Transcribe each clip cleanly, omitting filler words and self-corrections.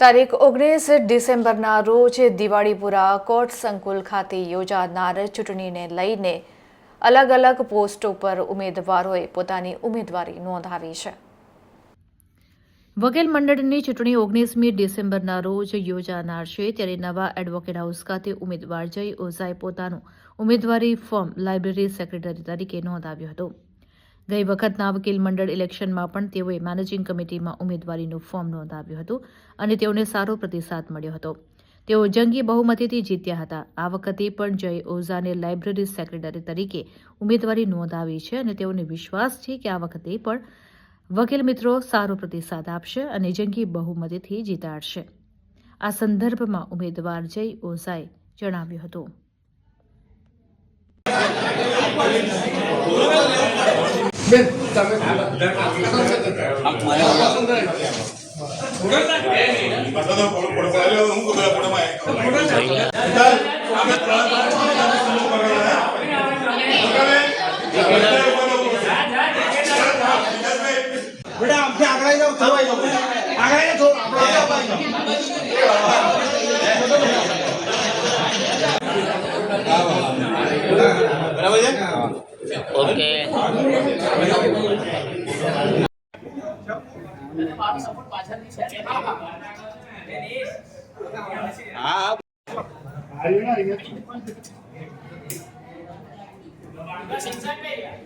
તારીખ 19 ડિસેમ્બરના રોજ દિવાળીપુરા કોર્ટ સંકુલ ખાતે યોજાનાર ચૂંટણીને લઈને અલગ અલગ પોસ્ટો પર ઉમેદવારોએ પોતાની ઉમેદવારી નોંધાવી છે. વકીલ મંડળની ચૂંટણી 19મી ડિસેમ્બરના રોજ યોજાનાર છે, ત્યારે નવા એડવોકેટ હાઉસ ખાતે ઉમેદવાર જય ઓઝાએ પોતાનું ઉમેદવારી ફોર્મ લાઇબ્રેરી સેક્રેટરી તરીકે નોંધાવ્યું હતું. ગઈ વખતના વકીલ મંડળ ઇલેક્શનમાં પણ તેઓએ મેનેજિંગ કમિટીમાં ઉમેદવારીનું ફોર્મ નોંધાવ્યું હતું અને તેઓને સારો પ્રતિસાદ મળ્યો હતો. તેઓ જંગી બહુમતીથી જીત્યા હતા. આ વખતે પણ જય ઓઝાને લાઇબ્રેરી સેક્રેટરી તરીકે ઉમેદવારી નોંધાવી છે અને તેઓને વિશ્વાસ છે કે આ વખતે પણ વકીલ મિત્રો સારો પ્રતિસાદ આપશે અને જંગી બહુમતીથી જીતાડશે. આ સંદર્ભમાં ઉમેદવાર જય ઓઝાએ જણાવ્યું હતું.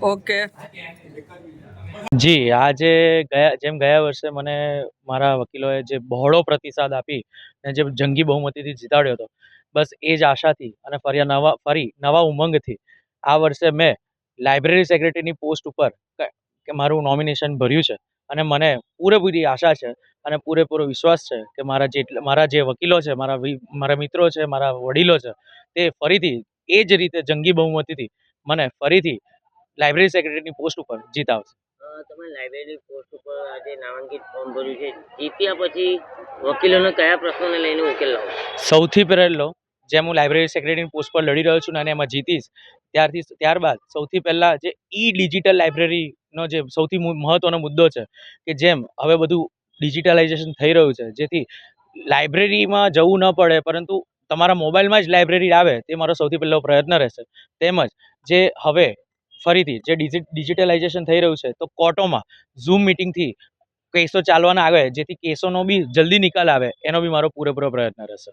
ઓકે જી, આજે ગયા વર્ષે મને મારા વકીલોએ જે બહોળો પ્રતિસાદ આપી અને જે જંગી બહુમતીથી જીતાડ્યો હતો, બસ એ જ આશાથી અને ફરી નવા ઉમંગથી આ વર્ષે મેં લાઇબ્રેરી સેક્રેટરીની પોસ્ટ ઉપર કે મારું નોમિનેશન ભર્યું છે અને મને પૂરેપૂરી આશા છે અને પૂરેપૂરો વિશ્વાસ છે કે મારા જે વકીલો છે, મારા મિત્રો છે, મારા વડીલો છે, તે ફરીથી એ જ રીતે જંગી બહુમતીથી મને ફરીથી લાઇબ્રેરી સેક્રેટરીની પોસ્ટ ઉપર જીતાવશે. તમે લાઇબ્રેરી પોસ્ટ ઉપર આજે નામાંકિત ફોર્મ ભર્યું છે, જીત્યા પછી વકીલોને કયા પ્રશ્નોને લઈને ઉકેલ લાવો? સૌથી પહેલો, જેમ હું લાઇબ્રેરી સેક્રેટરીની પોસ્ટ પર લડી રહ્યો છું અને એમાં જીતીશ, ત્યારબાદ સૌથી પહેલાં જે ડિજિટલ લાઇબ્રેરીનો જે સૌથી મહત્ત્વનો મુદ્દો છે કે જેમ હવે બધું ડિજિટલાઇઝેશન થઈ રહ્યું છે, જેથી લાઇબ્રેરીમાં જવું ન પડે પરંતુ તમારા મોબાઈલમાં જ લાઇબ્રેરી આવે, તે મારો સૌથી પહેલો પ્રયત્ન રહેશે. તેમજ જે હવે ફરીથી જે ડિજિટલાઇઝેશન થઈ રહ્યું છે, તો કોર્ટોમાં ઝૂમ મિટિંગથી કેસો ચાલવાના આવે, જેથી કેસોનો બી જલ્દી નિકાલ આવે, એનો બી મારો પૂરેપૂરો પ્રયત્ન રહેશે.